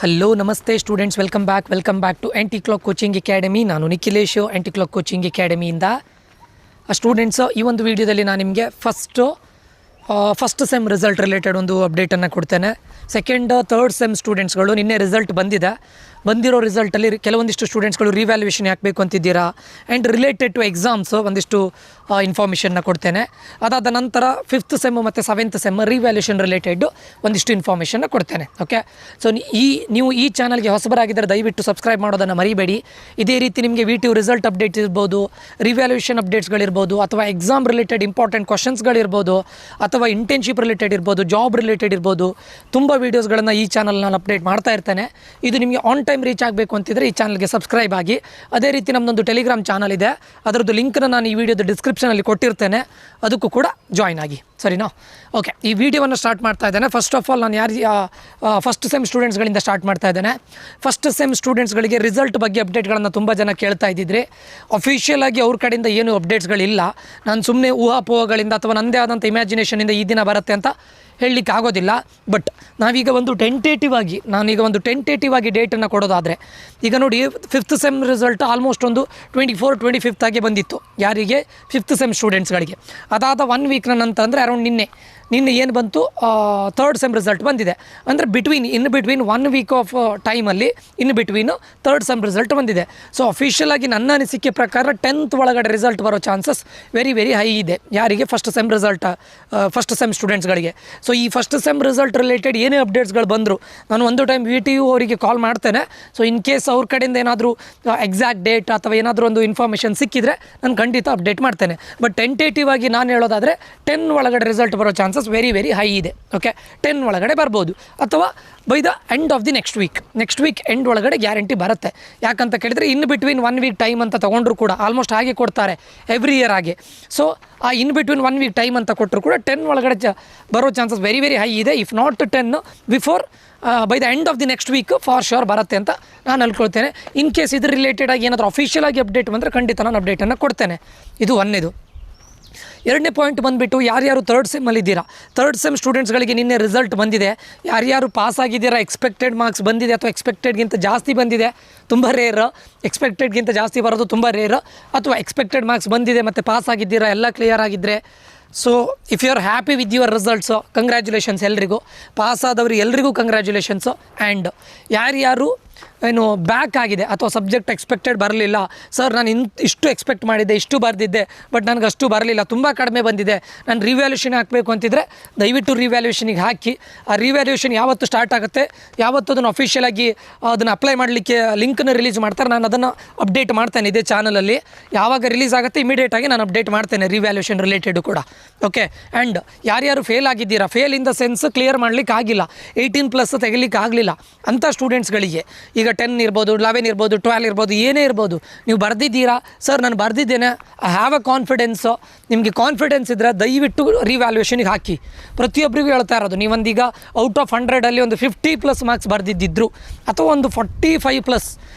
Hello ನಮಸ್ತೆ students, welcome back to anti clock coaching academy. ನಾನು Nikhilesh, anti clock coaching ಅಕಾಡೆಮಿಯಿಂದ. Students, ಈ ಒಂದು ವಿಡಿಯೋದಲ್ಲಿ ನಾನು ನಿಮಗೆ ಫಸ್ಟ್ ಸೆಮ್ ರಿಸಲ್ಟ್ ರಿಲೇಟೆಡ್ ಒಂದು ಅಪ್ಡೇಟನ್ನು ಕೊಡ್ತೇನೆ. ಸೆಕೆಂಡ್ ಥರ್ಡ್ ಸೆಮ್ ಸ್ಟೂಡೆಂಟ್ಸ್ಗಳು ನಿನ್ನೆ ರಿಸಲ್ಟ್ ಬಂದಿರೋ ರಿಸಲ್ಟಲ್ಲಿ ಕೆಲವೊಂದಿಷ್ಟು ಸ್ಟೂಡೆಂಟ್ಸ್ಗಳು ರಿವ್ಯಾಲ್ಯೂಯೇಷನ್ ಹಾಕಬೇಕು ಅಂತಿದ್ದೀರಾ. ಆ್ಯಂಡ್ ರಿಲೇಟೆಡ್ ಟು ಎಕ್ಸಾಮ್ಸ್ ಒಂದಿಷ್ಟು ಇನ್ಫಾರ್ಮೇಷನ್ನ ಕೊಡ್ತೇನೆ. ಅದಾದ ನಂತರ 5th ಸೆಮ್ ಮತ್ತು 7th ಸೆಮ್ ರಿವ್ಯಾಲ್ಯೂಯೇಷನ್ ರಿಲೇಟೆಡ್ ಒಂದಿಷ್ಟು ಇನ್ಫಾರ್ಮೇಷನ್ನ ಕೊಡ್ತೇನೆ. ಓಕೆ, ಸೊ ನೀವು ಈ ಚಾನಲ್ಗೆ ಹೊಸಬರಾಗಿದ್ದರೆ ದಯವಿಟ್ಟು ಸಬ್ಸ್ಕ್ರೈಬ್ ಮಾಡೋದನ್ನು ಮರಿಬೇಡಿ. ಇದೇ ರೀತಿ ನಿಮಗೆ VTU ರಿಸಲ್ಟ್ ಅಪ್ಡೇಟ್ ಇರ್ಬೋದು, ರಿವ್ಯಾಲ್ಯೂಯೇಷನ್ ಅಪ್ಡೇಟ್ಸ್ಗಳಿರ್ಬೋದು, ಅಥವಾ ಎಕ್ಸಾಮ್ ರಿಲೇಟೆಡ್ ಇಂಪಾರ್ಟೆಂಟ್ ಕ್ವಶನ್ಸ್ಗಳಿರ್ಬೋದು, ಅಥವಾ ಇಂಟರ್ನ್ಶಿಪ್ ರಿಲೇಟೆಡ್ ಇರ್ಬೋದು, ಜಾಬ್ ರಿಲೇಟೆಡ್ ಇರ್ಬೋದು, ತುಂಬ ವೀಡಿಯೋಸ್ಗಳನ್ನು ಈ ಚಾನಲ್ ನಾನು ಅಪ್ಡೇಟ್ ಮಾಡ್ತಾ ಇರ್ತೇನೆ. ಇದು ನಿಮಗೆ ಆನ್ ಟೈಮ್ ರೀಚ್ ಆಗಬೇಕು ಅಂತಿದ್ರೆ ಈ ಚಾನಲ್ಗೆ ಸಬ್ಸ್ಕ್ರೈಬ್ ಆಗಿ. ಅದೇ ರೀತಿ ನಮ್ಮದೊಂದು ಟೆಲಿಗ್ರಾಮ್ ಚಾನಲ್ ಇದೆ, ಅದರದ್ದು ಲಿಂಕ್ನ ನಾನು ಈ ವಿಡಿಯೋದ ಡಿಸ್ಕ್ರಿಪ್ಷನಲ್ಲಿ ಕೊಟ್ಟಿರ್ತೇನೆ, ಅದಕ್ಕೂ ಕೂಡ ಜಾಯ್ನ್ ಆಗಿ. ಸರಿನಾ? ಓಕೆ, ಈ ವಿಡಿಯೋವನ್ನು ಸ್ಟಾರ್ಟ್ ಮಾಡ್ತಾ ಇದ್ದೇನೆ. ಫಸ್ಟ್ ಆಫ್ ಆಲ್ ನಾನು ಫಸ್ಟ್ ಸೆಮ್ ಸ್ಟೂಡೆಂಟ್ಸ್ಗಳಿಂದ ಸ್ಟಾರ್ಟ್ ಮಾಡ್ತಾ ಇದ್ದೇನೆ. ಫಸ್ಟ್ ಸೆಮ್ ಸ್ಟೂಡೆಂಟ್ಸ್ಗಳಿಗೆ ರಿಸಲ್ಟ್ ಬಗ್ಗೆ ಅಪ್ಡೇಟ್ಗಳನ್ನು ತುಂಬ ಜನ ಕೇಳ್ತಾ ಇದ್ದಿದ್ರಿ. ಅಫಿಷಿಯಲ್ ಆಗಿ ಅವ್ರ ಕಡೆಯಿಂದ ಏನು ಅಪ್ಡೇಟ್ಸ್ಗಳಿಲ್ಲ. ನಾನು ಸುಮ್ಮನೆ ಊಹಾಪೋಹಗಳಿಂದ ಅಥವಾ ನನ್ನದೇ ಆದಂಥ ಇಮ್ಯಾಜಿನೇಷನಿಂದ ಈ ದಿನ ಬರುತ್ತೆ ಅಂತ ಹೇಳಲಿಕ್ಕೆ ಆಗೋದಿಲ್ಲ. ಬಟ್ ನಾನೀಗ ಒಂದು ಟೆಂಟೇಟಿವ್ ಆಗಿ ಡೇಟನ್ನು ಕೊಡೋದಾದರೆ, ಈಗ ನೋಡಿ 5th ಸೆಮ್ ರಿಸಲ್ಟ್ ಆಲ್ಮೋಸ್ಟ್ ಒಂದು 24-25 ಆಗಿ ಬಂದಿತ್ತು. ಯಾರಿಗೆ? 5th sem ಸ್ಟೂಡೆಂಟ್ಸ್ಗಳಿಗೆ. ಅದಾದ 1 ವೀಕ್ನ ನಂತರ ಅಂದರೆ ಅರೌಂಡ್ ನಿನ್ನೆ ಏನು ಬಂತು, 3rd ಸೆಮ್ ರಿಸಲ್ಟ್ ಬಂದಿದೆ. ಅಂದರೆ ಇನ್ ಬಿಟ್ವೀನ್ 1 ವೀಕ್ ಆಫ್ ಟೈಮಲ್ಲಿ ಬಿಟ್ವೀನು 3rd ಸೆಮ್ ರಿಸಲ್ಟ್ ಬಂದಿದೆ. ಸೊ ಅಫಿಷಿಯಲ್ ಆಗಿ ನನ್ನ ಅನಿಸಿಕೆ ಪ್ರಕಾರ 10th ಒಳಗಡೆ ರಿಸಲ್ಟ್ ಬರೋ ಚಾನ್ಸಸ್ ವೆರಿ ಹೈ ಇದೆ. ಯಾರಿಗೆ? ಫಸ್ಟ್ ಸೆಮ್ ಸ್ಟೂಡೆಂಟ್ಸ್ಗಳಿಗೆ. ಸೊ ಈ ಫಸ್ಟ್ ಸೆಮ್ ರಿಸಲ್ಟ್ ರಿಲೇಟೆಡ್ ಏನೇ ಅಪ್ಡೇಟ್ಸ್ಗಳು ಬಂದರು, ನಾನು ಒಂದು ಟೈಮ್ VTU ಅವರಿಗೆ ಕಾಲ್ ಮಾಡ್ತೇನೆ. ಸೊ ಇನ್ ಕೇಸ್ ಅವ್ರ ಕಡೆಯಿಂದ ಏನಾದರೂ ಎಕ್ಸಾಕ್ಟ್ ಡೇಟ್ ಅಥವಾ ಏನಾದರೂ ಒಂದು ಇನ್ಫಾರ್ಮೇಷನ್ ಸಿಕ್ಕಿದರೆ ನಾನು ಖಂಡಿತ ಅಪ್ಡೇಟ್ ಮಾಡ್ತೇನೆ. ಬಟ್ ಟೆಂಟೇಟಿವ್ ಆಗಿ ನಾನು ಹೇಳೋದಾದರೆ 10 ಒಳಗಡೆ ರಿಸಲ್ಟ್ ಬರೋ ಚಾನ್ಸಸ್ ವೆರಿ ಹೈ ಇದೆ. ಓಕೆ, 10 ಒಳಗಡೆ ಬರ್ಬೋದು, ಅಥವಾ by the end of the next week end ಒಳಗಡೆ ಗ್ಯಾರಂಟಿ ಬರುತ್ತೆ. ಯಾಕಂತ ಕೇಳಿದರೆ ಬಿಟ್ವೀನ್ 1 ವೀಕ್ ಟೈಮ್ ಅಂತ ತೊಗೊಂಡ್ರು ಕೂಡ ಆಲ್ಮೋಸ್ಟ್ ಹಾಗೆ ಕೊಡ್ತಾರೆ ಎವ್ರಿ ಇಯರ್ ಹಾಗೆ. ಸೊ ಆ ಬಿಟ್ವೀನ್ 1 ವೀಕ್ ಟೈಮ್ ಅಂತ ಕೊಟ್ಟರು ಕೂಡ 10 ಒಳಗಡೆ ಬರೋ ಚಾನ್ಸಸ್ ವೆರಿ ಹೈ ಇದೆ. If not 10 before by the end of the next week for sure ಬರುತ್ತೆ ಅಂತ ನಾನು ಅನ್ಕೊಳ್ತೇನೆ. ಇನ್ ಕೇಸ್ ಇದ್ರ ರಿಲೇಟೆಡ್ ಆಗಿ ಏನಾದರೂ ಅಫಿಷಿಯಲ್ ಆಗಿ ಅಪ್ಡೇಟ್ ಬಂದರೆ ಖಂಡಿತ ನಾನು ಅಪ್ಡೇಟನ್ನು ಕೊಡ್ತೇನೆ. ಇದು ಒಂದನೇದು. 2ನೇ ಪಾಯಿಂಟ್ ಬಂದುಬಿಟ್ಟು, ಯಾರ್ಯಾರು 3rd ಸೆಮ್ಮಲ್ಲಿದ್ದೀರಾ, 3rd ಸೆಮ್ ಸ್ಟೂಡೆಂಟ್ಸ್ಗಳಿಗೆ ನಿನ್ನೆ ರಿಸಲ್ಟ್ ಬಂದಿದೆ. ಯಾರ್ಯಾರು ಪಾಸ್ ಆಗಿದ್ದೀರಾ, ಎಕ್ಸ್ಪೆಕ್ಟೆಡ್ ಮಾರ್ಕ್ಸ್ ಬಂದಿದೆ ಅಥವಾ ಎಕ್ಸ್ಪೆಕ್ಟೆಡ್ಗಿಂತ ಜಾಸ್ತಿ ಬಂದಿದೆ, ತುಂಬ ರೇರ್. ಎಕ್ಸ್ಪೆಕ್ಟೆಡ್ಗಿಂತ ಜಾಸ್ತಿ ಬರೋದು ತುಂಬ ರೇರ್. ಅಥವಾ ಎಕ್ಸ್ಪೆಕ್ಟೆಡ್ ಮಾರ್ಕ್ಸ್ ಬಂದಿದೆ ಮತ್ತು ಪಾಸ್ ಆಗಿದ್ದೀರಾ, ಎಲ್ಲ ಕ್ಲಿಯರ್ ಆಗಿದ್ದರೆ, so if you are happy with your results, congratulations ಎಲ್ರಿಗೂ. ಪಾಸ್ ಆದವ್ರಿಗೆ ಎಲ್ರಿಗೂ ಕಂಗ್ರ್ಯಾಚುಲೇಷನ್ಸು. ಆ್ಯಂಡ್ ಯಾರ್ಯಾರು ಏನು ಬ್ಯಾಕ್ ಆಗಿದೆ ಅಥವಾ ಸಬ್ಜೆಕ್ಟ್ ಎಕ್ಸ್ಪೆಕ್ಟೆಡ್ ಬರಲಿಲ್ಲ, ಸರ್ ನಾನು ಇಷ್ಟು ಎಕ್ಸ್ಪೆಕ್ಟ್ ಮಾಡಿದ್ದೆ, ಇಷ್ಟು ಬರೆದಿದ್ದೆ, ಬಟ್ ನನಗೆ ಅಷ್ಟು ಬರಲಿಲ್ಲ, ತುಂಬ ಕಡಿಮೆ ಬಂದಿದೆ, ನಾನು ರಿವ್ಯಾಲ್ಯೂಷನ್ ಹಾಕಬೇಕು ಅಂತಿದ್ರೆ ದಯವಿಟ್ಟು ರಿವ್ಯಾಲ್ಯೂಷನಿಗೆ ಹಾಕಿ. ಆ ರಿವ್ಯಾಲ್ಯೂಷನ್ ಯಾವತ್ತು ಸ್ಟಾರ್ಟ್ ಆಗುತ್ತೆ, ಯಾವತ್ತು ಅದನ್ನು ಅಫಿಷಿಯಲ್ ಆಗಿ ಅದನ್ನು ಅಪ್ಲೈ ಮಾಡಲಿಕ್ಕೆ ಲಿಂಕನ್ನು ರಿಲೀಸ್ ಮಾಡ್ತಾರೆ, ನಾನು ಅದನ್ನು ಅಪ್ಡೇಟ್ ಮಾಡ್ತೇನೆ ಇದೇ ಚಾನಲಲ್ಲಿ. ಯಾವಾಗ ರಿಲೀಸ್ ಆಗುತ್ತೆ ಇಮಿಡಿಯೇಟಾಗಿ ನಾನು ಅಪ್ಡೇಟ್ ಮಾಡ್ತೇನೆ ರಿವ್ಯಾಲ್ಯೂಷನ್ ರಿಲೇಟೆಡು ಕೂಡ. ಓಕೆ, ಆ್ಯಂಡ್ ಯಾರ್ಯಾರು ಫೇಲ್ ಆಗಿದ್ದೀರಾ, fail in the sense clear ಮಾಡಲಿಕ್ಕೆ ಆಗಿಲ್ಲ, 18+ ತೆಗಿಲಿಕ್ಕೆ ಆಗಲಿಲ್ಲ ಅಂಥ ಸ್ಟೂಡೆಂಟ್ಸ್ಗಳಿಗೆ, ಈಗ 10 ಇರ್ಬೋದು, 11 ಇರ್ಬೋದು, 12 ಇರ್ಬೋದು, ಏನೇ ಇರ್ಬೋದು, ನೀವು ಬರೆದಿದ್ದೀರಾ, ಸರ್ ನಾನು ಬರೆದಿದ್ದೇನೆ, ಐ ಹ್ಯಾವ್ ಅ ಕಾನ್ಫಿಡೆನ್ಸು. ನಿಮಗೆ ಕಾನ್ಫಿಡೆನ್ಸ್ ಇದ್ದರೆ ದಯವಿಟ್ಟು ರಿವ್ಯಾಲ್ಯೂಷನಿಗೆ ಹಾಕಿ. ಪ್ರತಿಯೊಬ್ಬರಿಗೂ ಹೇಳ್ತಾ ಇರೋದು, ನೀವೊಂದೀಗ ಔಟ್ ಆಫ್ 100 ಒಂದು 50+ ಮಾರ್ಕ್ಸ್ ಬರೆದಿದ್ದಿದ್ರು, ಅಥವಾ ಒಂದು 45+,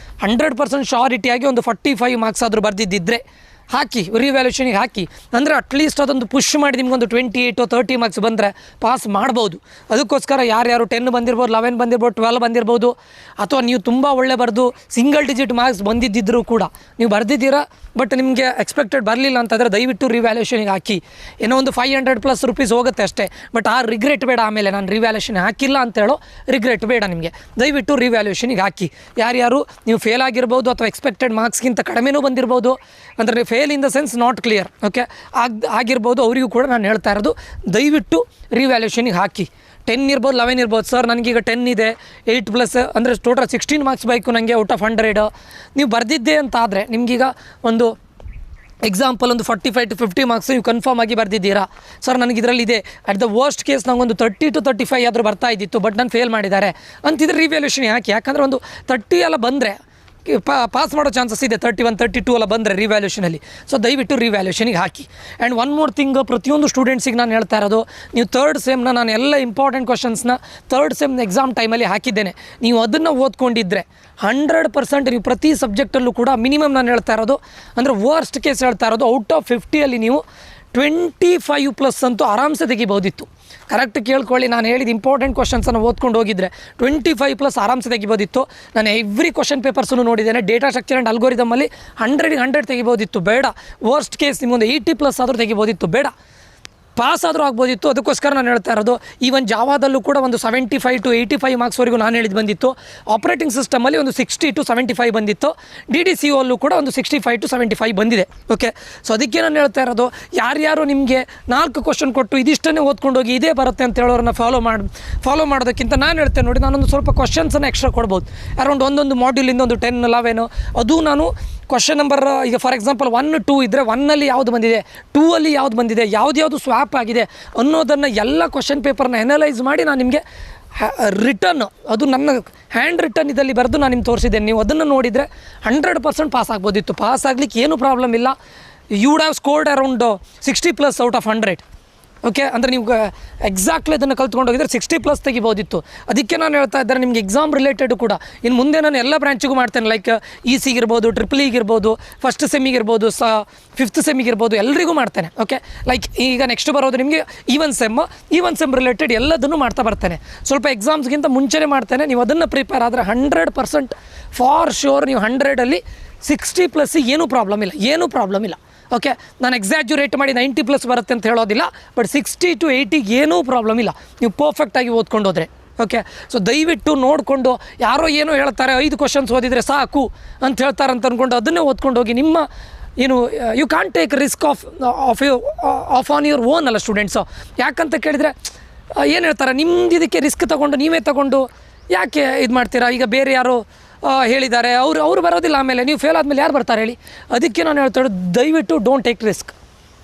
100% ಶ್ಯೂರಿಟಿಯಾಗಿ ಒಂದು 45 ಮಾರ್ಕ್ಸ್ ಆದರೂ ಬರೆದಿದ್ದಿದ್ರೆ ಹಾಕಿ, ರಿವ್ಯಾಲ್ಯೂಷನಿಗೆ ಹಾಕಿ. ಅಂದರೆ ಅಟ್ಲೀಸ್ಟ್ ಅದೊಂದು ಪುಷ್ ಮಾಡಿ ನಿಮಗೊಂದು 28-30 ಮಾರ್ಕ್ಸ್ ಬಂದರೆ ಪಾಸ್ ಮಾಡ್ಬೋದು. ಅದಕ್ಕೋಸ್ಕರ ಯಾರ್ಯಾರು 10 ಬಂದಿರ್ಬೋದು, 11 ಬಂದಿರ್ಬೋದು, 12 ಬಂದಿರ್ಬೋದು, ಅಥವಾ ನೀವು ತುಂಬ ಒಳ್ಳೆ ಬರೆದು ಸಿಂಗಲ್ ಡಿಜಿಟ್ ಮಾರ್ಕ್ಸ್ ಬಂದಿದ್ದರೂ ಕೂಡ ನೀವು ಬರೆದಿದ್ದೀರಾ, ಬಟ್ ನಿಮಗೆ ಎಕ್ಸ್ಪೆಕ್ಟೆಡ್ ಬರಲಿಲ್ಲ ಅಂತಂದರೆ ದಯವಿಟ್ಟು ರಿವ್ಯಾಲ್ಯೂಷನಿಗೆ ಹಾಕಿ. ಏನೋ ಒಂದು 500+ ರೂಪೀಸ್ ಹೋಗುತ್ತೆ ಅಷ್ಟೇ, ಬಟ್ ಆ ರಿಗ್ರೆಟ್ ಬೇಡ. ಆಮೇಲೆ ನಾನು ರಿವ್ಯಾಲ್ಯೂಷನ್ ಹಾಕಿಲ್ಲ ಅಂತೇಳೋ ರಿಗ್ರೆಟ್ ಬೇಡ ನಿಮಗೆ. ದಯವಿಟ್ಟು ರಿವ್ಯಾಲ್ಯೂಷನಿಗೆ ಹಾಕಿ. ಯಾರ್ಯಾರು ನೀವು ಫೇಲ್ ಆಗಿರ್ಬೋದು ಅಥವಾ ಎಕ್ಸ್ಪೆಕ್ಟೆಡ್ ಮಾರ್ಕ್ಸ್ಗಿಂತ ಕಡಿಮೆನೂ ಬಂದಿರ್ಬೋದು, ಅಂದರೆ fail in the sense not clear, okay, ಆಗಿರ್ಬೋದು, ಅವರಿಗೂ ಕೂಡ ನಾನು ಹೇಳ್ತಾ ಇರೋದು ದಯವಿಟ್ಟು ರಿವ್ಯಾಲ್ಯೂಷನಿಗೆ ಹಾಕಿ. 10 ಇರ್ಬೋದು, 11 ಇರ್ಬೋದು, ಸರ್ ನನಗೀಗ 10 ಇದೆ, 8+ ಅಂದರೆ ಟೋಟಲ್ 16 ಮಾರ್ಕ್ಸ್ ಬೇಕು ನನಗೆ ಔಟ್ ಆಫ್ 100 ನೀವು ಬರೆದಿದ್ದೆ ಅಂತಾದರೆ, ನಿಮಗೀಗ ಒಂದು ಎಕ್ಸಾಂಪಲ್ ಒಂದು 45-50 ಮಾರ್ಕ್ಸ್ ನೀವು ಕನ್ಫರ್ಮ್ ಆಗಿ ಬರೆದಿದ್ದೀರಾ, ಸರ್ ನನಗೆ ಇದರಲ್ಲಿ ಇದೆ, ಅಟ್ ದ ವರ್ಸ್ಟ್ ಕೇಸ್ ನಂಗೊಂದು 30-35 ಆದರೂ ಬರ್ತಾ ಇದ್ದಿತ್ತು, ಬಟ್ ನಾನು ಫೇಲ್ ಮಾಡಿದ್ದಾರೆ ಅಂತಿದ್ರೆ ರಿವ್ಯಾಲ್ಯೂಷನ್ ಹಾಕಿ. ಯಾಕಂದರೆ ಒಂದು 30 ಎಲ್ಲ ಬಂದರೆ ಪಾಸ್ ಮಾಡೋ ಚಾನ್ಸಸ್ ಇದೆ, 31-32 ಎಲ್ಲ ಬಂದರೆ ರಿವ್ಯಾಲ್ಯೂಷನಲ್ಲಿ. ಸೊ ದಯವಿಟ್ಟು ರಿವ್ಯಾಲ್ಯೂಷನಿಗೆ ಹಾಕಿ. ಆ್ಯಂಡ್ ಒನ್ ಮೋರ್ ಥಿಂಗ್, ಪ್ರತಿಯೊಂದು ಸ್ಟೂಡೆಂಟ್ಸಿಗೆ ನಾನು ಹೇಳ್ತಾ ಇರೋದು, ನೀವು 3rd ಸೆಮ್ನ ನಾನು ಎಲ್ಲ ಇಂಪಾರ್ಟೆಂಟ್ ಕ್ವಶನ್ಸ್ನ 3rd ಸೆಮ್ ಎಕ್ಸಾಮ್ ಟೈಮಲ್ಲಿ ಹಾಕಿದ್ದೇನೆ. ನೀವು ಅದನ್ನು ಓದ್ಕೊಂಡಿದ್ದರೆ 100% ನೀವು ಪ್ರತಿ ಸಬ್ಜೆಕ್ಟಲ್ಲೂ ಕೂಡ ಮಿನಿಮಮ್ ನಾನು ಹೇಳ್ತಾ ಇರೋದು, ಅಂದರೆ ವರ್ಸ್ಟ್ ಕೇಸ್ ಹೇಳ್ತಾ ಇರೋದು, ಔಟ್ ಆಫ್ 50 ನೀವು 25+ ಅಂತೂ ಆರಾಮ್ಸೆ ತೆಗಿಬೋದಿತ್ತು. ಕರೆಕ್ಟ್ ಕೇಳ್ಕೊಳ್ಳಿ. ನಾನು ಹೇಳಿದ ಇಂಪಾರ್ಟೆಂಟ್ ಕ್ವಶನ್ಸನ್ನು ಓದ್ಕೊಂಡು ಹೋಗಿದ್ರೆ 25+ ಆರಾಮ್ಸೆ ತೆಗಿಬೋದಿತ್ತು. ನಾನು ಎವ್ರಿ ಕ್ವಶನ್ ಪೇಪರ್ಸನ್ನು ನೋಡಿದ್ದೇನೆ. ಡೇಟಾ ಸ್ಟ್ರಕ್ಚರ್ ಆ್ಯಂಡ್ ಅಲ್ಗೋರಿದಮಲ್ಲಿ 100 ತೆಗಿಬೋದಿತ್ತು, ಬೇಡ. ವರ್ಸ್ಟ್ ಕೇಸ್ ನಿಮ್ಮೊಂದು 80+ ಆದರೂ ತೆಗಿಬೋದಿತ್ತು, ಬೇಡ. ಪಾಸ್ ಆದರೂ ಆಗ್ಬೋದಿತ್ತು. ಅದಕ್ಕೋಸ್ಕರ ನಾನು ಹೇಳ್ತಾ ಇರೋದು. ಈವನ್ ಜಾವಾದಲ್ಲೂ ಕೂಡ ಒಂದು 75 to 85 ಮಾರ್ಕ್ಸ್ವರೆಗೂ ನಾನು ಹೇಳಿದ್ದು ಬಂದಿತ್ತು. ಆಪ್ರೇಟಿಂಗ್ ಸಿಸ್ಟಮಲ್ಲಿ ಒಂದು 60 to 75 ಬಂದಿತ್ತು. DDCO ಅಲ್ಲೂ ಕೂಡ ಒಂದು 65 to 75 ಬಂದಿದೆ. ಓಕೆ, ಸೊ ಅದಕ್ಕೆ ನಾನು ಹೇಳ್ತಾ ಇರೋದು, ಯಾರ್ಯಾರು ನಿಮಗೆ 4 ಕ್ವಶನ್ ಕೊಟ್ಟು ಇದಿಷ್ಟನ್ನೇ ಓದ್ಕೊಂಡು ಹೋಗಿ ಇದೇ ಬರುತ್ತೆ ಅಂತ ಹೇಳೋರನ್ನ ಫಾಲೋ ಮಾಡೋದಕ್ಕಿಂತ ನಾನು ಹೇಳ್ತೇನೆ ನೋಡಿ, ನಾನೊಂದು ಸ್ವಲ್ಪ ಕ್ವಶನ್ಸನ್ನು ಎಕ್ಸ್ಟ್ರಾ ಕೊಡ್ಬೋದು. ಅರೌಂಡ್ ಒಂದೊಂದು ಮಾಡ್ಯೂಲಿಂದ ಒಂದು 10, 11 ಅದು ನಾನು ಕ್ವಶನ್ ನಂಬರ್, ಈಗ ಫಾರ್ ಎಕ್ಸಾಂಪಲ್ 1, 2 ಇದ್ದರೆ 1ಅಲ್ಲಿ ಯಾವುದು ಬಂದಿದೆ, 2ಅಲ್ಲಿ ಯಾವುದು ಬಂದಿದೆ, ಯಾವುದು ಸ್ವ್ಯಾಪ್ ಆಗಿದೆ ಅನ್ನೋದನ್ನು ಎಲ್ಲ ಕ್ವಶನ್ ಪೇಪರ್ನ ಅನಲೈಸ್ ಮಾಡಿ ನಾನು ನಿಮಗೆ ರಿಟರ್ನ್, ಅದು ನನ್ನ ಹ್ಯಾಂಡ್ ರಿಟರ್ನ್ ಇದರಲ್ಲಿ ಬರೆದು ನಾನು ನಿಮ್ಗೆ ತೋರಿಸಿದ್ದೇನೆ. ನೀವು ಅದನ್ನು ನೋಡಿದರೆ 100% ಪಾಸ್ ಆಗ್ಬೋದಿತ್ತು. ಪಾಸ್ ಆಗಲಿಕ್ಕೆ ಏನೂ ಪ್ರಾಬ್ಲಮ್ ಇಲ್ಲ. You would have scored around 60+ out of 100. Okay, ಅಂದರೆ ನೀವು ಎಕ್ಸಾಕ್ಟ್ಲಿ ಅದನ್ನು ಕಲ್ತ್ಕೊಂಡು ಹೋಗಿದ್ರೆ 60+ ತೆಗಿಬೋದಿತ್ತು. ಅದಕ್ಕೆ ನಾನು ಹೇಳ್ತಾ ಇದ್ದಾರೆ, ನಿಮಗೆ ಎಕ್ಸಾಮ್ ರಿಲೇಟೆಡ್ ಕೂಡ ಇನ್ನು ಮುಂದೆ ನಾನು ಎಲ್ಲ ಬ್ರಾಂಚಿಗೂ ಮಾಡ್ತೇನೆ. ಲೈಕ್ EC ಇರ್ಬೋದು, ಟ್ರಿಪಲ್ ಇಗಿರ್ಬೋದು, ಫಸ್ಟ್ ಸೆಮ್ಮಿಗಿರ್ಬೋದು, 5th ಸೆಮ್ಮಿಗಿರ್ಬೋದು, ಎಲ್ಲರಿಗೂ ಮಾಡ್ತೇನೆ. ಓಕೆ, ಲೈಕ್ ಈಗ ನೆಕ್ಸ್ಟ್ ಬರೋದು ನಿಮಗೆ ಈವನ್ ಸೆಮ್ ರಿಲೇಟೆಡ್ ಎಲ್ಲದನ್ನು ಮಾಡ್ತಾ ಬರ್ತೇನೆ. ಸ್ವಲ್ಪ ಎಕ್ಸಾಮ್ಸ್ಗಿಂತ ಮುಂಚೆನೇ ಮಾಡ್ತೇನೆ. ನೀವು ಅದನ್ನು ಪ್ರಿಪೇರ್ ಆದರೆ 100% ಫಾರ್ ಶ್ಯೂರ್ ನೀವು 100ಅಲ್ಲಿ 60+ ಏನೂ ಪ್ರಾಬ್ಲಮ್ ಇಲ್ಲ. ಓಕೆ, ನಾನು ಎಕ್ಸಾಜುರೇಟ್ ಮಾಡಿ 90+ ಬರುತ್ತೆ ಅಂತ ಹೇಳೋದಿಲ್ಲ, ಬಟ್ 60 to 80 ಏನೂ ಪ್ರಾಬ್ಲಮ್ ಇಲ್ಲ, ನೀವು ಪರ್ಫೆಕ್ಟಾಗಿ ಓದ್ಕೊಂಡು ಹೋದರೆ. ಓಕೆ, ಸೊ ದಯವಿಟ್ಟು ನೋಡಿಕೊಂಡು, ಯಾರೋ ಏನೋ ಹೇಳ್ತಾರೆ 5 ಕ್ವಶನ್ಸ್ ಓದಿದರೆ ಸಾಕು ಅಂತ ಹೇಳ್ತಾರೆ ಅಂತ ಅಂದ್ಕೊಂಡು ಅದನ್ನೇ ಓದ್ಕೊಂಡು ಹೋಗಿ ನಿಮ್ಮ you can't take risk of on your own ಅಲ್ಲ ಸ್ಟೂಡೆಂಟ್ಸು. ಯಾಕಂತ ಕೇಳಿದರೆ ಏನು ಹೇಳ್ತಾರೆ, ನಿಮ್ದು ಇದಕ್ಕೆ ರಿಸ್ಕ್ ನೀವೇ ತಗೊಂಡು ಯಾಕೆ ಇದು ಮಾಡ್ತೀರಾ? ಈಗ ಬೇರೆ ಯಾರೋ ಹೇಳಿದ್ದಾರೆ, ಅವರು ಬರೋದಿಲ್ಲ, ಆಮೇಲೆ ನೀವು ಫೇಲ್ ಆದಮೇಲೆ ಯಾರು ಬರ್ತಾರೆ ಹೇಳಿ? ಅದಕ್ಕೆ ನಾನು ಹೇಳ್ತಾ ದಯವಿಟ್ಟು don't take risk.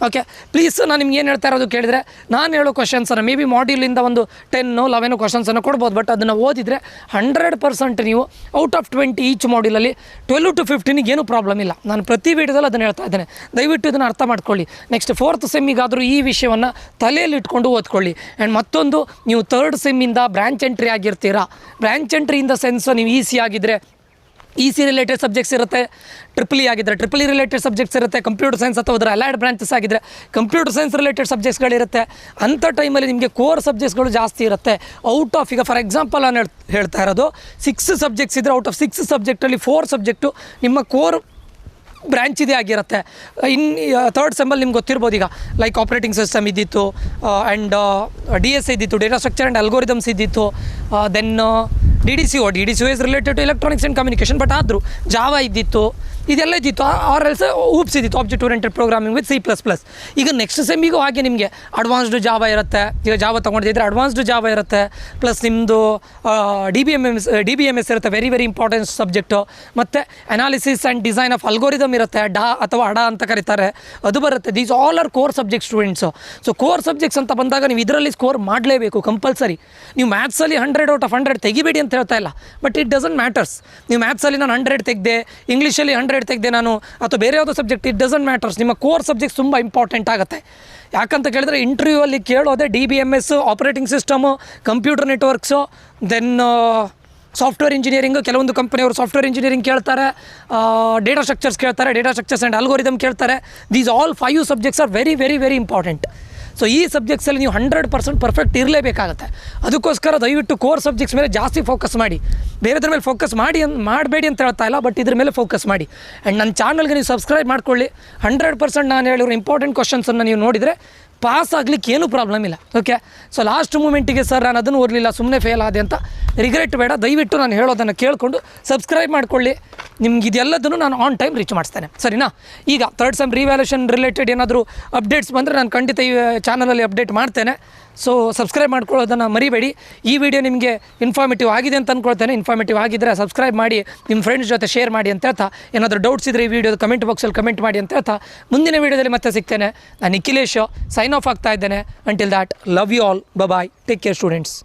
Okay, please ನಾನು ನಿಮ್ಗೆ ಏನು ಹೇಳ್ತಾ ಇರೋದು ಕೇಳಿದರೆ, ನಾನು ಹೇಳೋ ಕ್ವಶನ್ಸನ್ನು ಮೇ ಬಿ ಮಾಡ್ಯೂಲಿಂದ ಒಂದು 10, 11 ಕ್ವಶನ್ಸನ್ನು ಕೊಡ್ಬೋದು, ಬಟ್ ಅದನ್ನು ಓದಿದರೆ 100% ನೀವು ಔಟ್ ಆಫ್ 20 ಈಚ್ ಮಾಡ್ಯೂಲಲ್ಲಿ 12 to 15 ಏನೂ ಪ್ರಾಬ್ಲಮ್ ಇಲ್ಲ. ನಾನು ಪ್ರತಿ ವಿಡಿಯೋದಲ್ಲಿ ಅದನ್ನು ಹೇಳ್ತಾ ಇದ್ದೇನೆ. ದಯವಿಟ್ಟು ಇದನ್ನು ಅರ್ಥ ಮಾಡ್ಕೊಳ್ಳಿ. ನೆಕ್ಸ್ಟ್ 4th ಸೆಮ್ಮಿಗಾದರೂ ಈ ವಿಷಯವನ್ನು ತಲೆಯಲ್ಲಿ ಇಟ್ಕೊಂಡು ಓದ್ಕೊಳ್ಳಿ. ಆ್ಯಂಡ್ ಮತ್ತೊಂದು, ನೀವು 3rd ಸೆಮ್ಮಿಂದ ಬ್ರ್ಯಾಂಚ್ ಎಂಟ್ರಿ ಆಗಿರ್ತೀರಾ. Branch entry in the sense ನೀವು EC ಆಗಿದ್ದರೆ EC ರಿಲೇಟೆಡ್ ಸಬ್ಜೆಕ್ಟ್ಸ್ ಇರುತ್ತೆ, ಟ್ರಿಪಲ್ ಆಗಿದ್ದರೆ ಟ್ರಿಪಲ್ ರಿಲೇಟೆಡ್ ಸಬ್ಜೆಕ್ಟ್ಸ್ ಇರುತ್ತೆ, ಕಂಪ್ಯೂಟರ್ ಸೈನ್ಸ್ ಅಥವಾ ಅದರ ಅಲೈಡ್ ಬ್ರಾಂಚಸ್ ಆಗಿದ್ದರೆ ಕಂಪ್ಯೂಟರ್ ಸೈನ್ಸ್ ರಿಲೇಟೆಡ್ ಸಬ್ಜೆಕ್ಟ್ಸ್ಗಳಿರುತ್ತೆ. ಅಂಥ ಟೈಮಲ್ಲಿ ನಿಮಗೆ ಕೋರ್ ಸಬ್ಜೆಕ್ಟ್ಸ್ಗಳು ಜಾಸ್ತಿ ಇರುತ್ತೆ. ಔಟ್ ಆಫ್, ಈಗ ಫಾರ್ ಎಕ್ಸಾಂಪಲ್ ನಾನು ಹೇಳ್ತಾ ಇರೋದು 6 ಸಬ್ಜೆಕ್ಟ್ಸ್ ಇದ್ದರೆ ಔಟ್ ಆಫ್ 6 ಸಬ್ಜೆಕ್ಟಲ್ಲಿ 4 ಸಬ್ಜೆಕ್ಟು ನಿಮ್ಮ ಕೋರ್ ಬ್ರ್ಯಾಂಚ್ ಇದೇ ಆಗಿರುತ್ತೆ. ಇನ್ನು 3rd ಸೆಮ್ಮಲ್ಲಿ ನಿಮ್ಗೆ ಗೊತ್ತಿರ್ಬೋದು, ಈಗ ಲೈಕ್ ಆಪ್ರೇಟಿಂಗ್ ಸಿಸ್ಟಮ್ ಇದ್ದಿತ್ತು, ಆ್ಯಂಡ್ DS ಇದ್ದಿತ್ತು, ಡೇಟಾ ಸ್ಟ್ರಕ್ಚರ್ ಆ್ಯಂಡ್ ಅಲ್ಗೋರಿದಮ್ಸ್ ಇದ್ದಿತ್ತು, then DDCO is related to electronics and communication, but ಆದರೂ ಜಾವಾ ಇದ್ದಿತ್ತು, ಇದೆಲ್ಲ ಇದ್ದಿತ್ತು. ಆರ್ ಎಲ್ಸ್ ಊಪ್ಸ್ ಇದ್ದಿತ್ತು, object oriented programming with C++. ಈಗ ನೆಕ್ಸ್ಟ್ ಸೆಮ್ಮಿಗೂ ಹಾಗೆ ನಿಮಗೆ ಅಡ್ವಾನ್ಸ್ಡ್ ಜಾವಾ ಇರುತ್ತೆ. ಈಗ ಜಾವಾ ತೊಗೊಂಡಿದ್ದರೆ ಅಡ್ವಾನ್ಸ್ಡ್ ಜಾವಾ ಇರುತ್ತೆ, ಪ್ಲಸ್ ನಿಮ್ಮದು DBMS ಇರುತ್ತೆ, ವೆರಿ ಇಂಪಾರ್ಟೆಂಟ್ ಸಬ್ಜೆಕ್ಟು. ಮತ್ತು analysis and design of algorithm ಇರುತ್ತೆ, ಅಥವಾ ಅಡ ಅಂತ ಕರೀತಾರೆ, ಅದು ಬರುತ್ತೆ. These all are core subject students. So core subjects ಅಂತ ಬಂದಾಗ ನೀವು ಇದರಲ್ಲಿ ಸ್ಕೋರ್ ಮಾಡಲೇಬೇಕು ಕಂಪಲ್ಸರಿ. ನೀವು ಮ್ಯಾಥ್ಸಲ್ಲಿ 100 ಔಟ್ ಆಫ್ 100 ತೆಗಿಬೇಡಿ ಅಂತ ಹೇಳ್ತಾ ಇಲ್ಲ, ಬಟ್ ಇಟ್ ಡಸಂಟ್ ಮ್ಯಾಟರ್ಸ್. ನೀವು ಮ್ಯಾಥ್ಸಲ್ಲಿ ನಾನು 100 ತೆಗೆದೆ, ಇಂಗ್ಲೀಷಲ್ಲಿ 100 ತೆಗೆದೆ ನಾನು, ಅಥವಾ ಬೇರೆ ಯಾವುದೋ ಸಬ್ಜೆಕ್ಟ್, ಇಟ್ ಡಸಂಟ್ ಮ್ಯಾಟರ್ಸ್. ನಿಮ್ಮ ಕೋರ್ ಸಬ್ಜೆಕ್ಟ್ಸ್ ತುಂಬ ಇಂಪಾರ್ಟೆಂಟ್ ಆಗುತ್ತೆ. ಯಾಕಂತ ಕೇಳಿದ್ರೆ ಇಂಟರ್ವ್ಯೂವಲ್ಲಿ ಕೇಳೋದೆ DBMS, operating system, computer networks, then software engineering. ಕೆಲವೊಂದು ಕಂಪನಿಯವರು ಸಾಫ್ಟ್ವೇರ್ ಇಂಜಿನಿಯರಿಂಗ್ ಕೇಳ್ತಾರೆ, ಡೇಟಾ ಸ್ಟ್ರಕ್ಚರ್ಸ್ ಕೇಳ್ತಾರೆ, ಡೇಟಾ ಸ್ಟ್ರಕ್ಚರ್ಸ್ ಆ್ಯಂಡ್ ಅಲ್ಗೋರಿದಮ್ ಕೇಳ್ತಾರೆ. These all 5 subjects are very important. So ಈ ಸಬ್ಜೆಕ್ಟ್ಸಲ್ಲಿ ನೀವು 100% ಪರ್ಫೆಕ್ಟ್ ಇರಲೇಬೇಕಾಗುತ್ತೆ. ಅದಕ್ಕೋಸ್ಕರ ದಯವಿಟ್ಟು ಕೋರ್ ಸಬ್ಜೆಕ್ಟ್ಸ್ ಮೇಲೆ ಜಾಸ್ತಿ ಫೋಕಸ್ ಮಾಡಿ. ಬೇರೆದ್ರ ಮೇಲೆ ಫೋಕಸ್ ಮಾಡಬೇಡಿ ಅಂತ ಹೇಳ್ತಾ ಇಲ್ಲ, ಬಟ್ ಇದ್ರ ಮೇಲೆ ಫೋಕಸ್ ಮಾಡಿ. ಆ್ಯಂಡ್ ನನ್ನ ಚಾನಲ್ಗೆ ನೀವು ಸಬ್ಸ್ಕ್ರೈಬ್ ಮಾಡ್ಕೊಳ್ಳಿ. 100% ನಾನು ಹೇಳಿರೋ ಇಂಪಾರ್ಟೆಂಟ್ ಕ್ವಶನ್ಸನ್ನು ನೀವು ನೋಡಿದರೆ ಪಾಸ್ ಆಗಲಿಕ್ಕೆ ಏನೂ ಪ್ರಾಬ್ಲಮ್ ಇಲ್ಲ. ಓಕೆ, ಸೊ ಲಾಸ್ಟ್ ಮೂಮೆಂಟಿಗೆ ಸರ್ ನಾನು ಅದನ್ನು ಓದಲಿಲ್ಲ, ಸುಮ್ಮನೆ ಫೇಲ್ ಆದೆ ಅಂತ ರಿಗ್ರೆಟ್ ಬೇಡ. ದಯವಿಟ್ಟು ನಾನು ಹೇಳೋದನ್ನು ಕೇಳಿಕೊಂಡು ಸಬ್ಸ್ಕ್ರೈಬ್ ಮಾಡ್ಕೊಳ್ಳಿ. ನಿಮ್ಗೆ ಇದೆಲ್ಲದನ್ನು ನಾನು ಆನ್ ಟೈಮ್ ರೀಚ್ ಮಾಡಿಸ್ತೇನೆ, ಸರಿನಾ? ಈಗ 3rd ಸೆಮ್ ರಿವ್ಯಾಲ್ಯೂಷನ್ ರಿಲೇಟೆಡ್ ಏನಾದರೂ ಅಪ್ಡೇಟ್ಸ್ ಬಂದರೆ ನಾನು ಖಂಡಿತ ಈ ಚಾನಲಲ್ಲಿ ಅಪ್ಡೇಟ್ ಮಾಡ್ತೇನೆ. ಸೊ ಸಬ್ಸ್ಕ್ರೈಬ್ ಮಾಡ್ಕೊಳ್ಳೋದನ್ನು ಮರಿಬೇಡಿ. ಈ ವಿಡಿಯೋ ನಿಮಗೆ ಇನ್ಫಾರ್ಮೇಟಿವ್ ಆಗಿದೆ ಅಂತ ಅಂದ್ಕೊಳ್ತೇನೆ. ಇನ್ಫಾರ್ಮೇಟಿವ್ ಆಗಿದ್ದರೆ ಸಬ್ಸ್ಕ್ರೈಬ್ ಮಾಡಿ, ನಿಮ್ಮ ಫ್ರೆಂಡ್ಸ್ ಜೊತೆ ಶೇರ್ ಮಾಡಿ ಅಂತ ಹೇಳ್ತಾ, ಏನಾದರೂ ಡೌಟ್ಸ್ ಇದ್ದರೆ ಈ ವಿಡಿಯೋದ ಕಮೆಂಟ್ ಬಾಕ್ಸಲ್ಲಿ ಕಮೆಂಟ್ ಮಾಡಿ ಅಂತ ಹೇಳ್ತಾ, ಮುಂದಿನ ವೀಡಿಯೋದಲ್ಲಿ ಮತ್ತೆ ಸಿಗ್ತೇನೆ. ನಾನು ನಿಖಿಲೇಶ್ ಸೈನ್ ಆಫ್ ಆಗ್ತಾ ಇದ್ದೇನೆ. Until that, love you all, bye, take care students.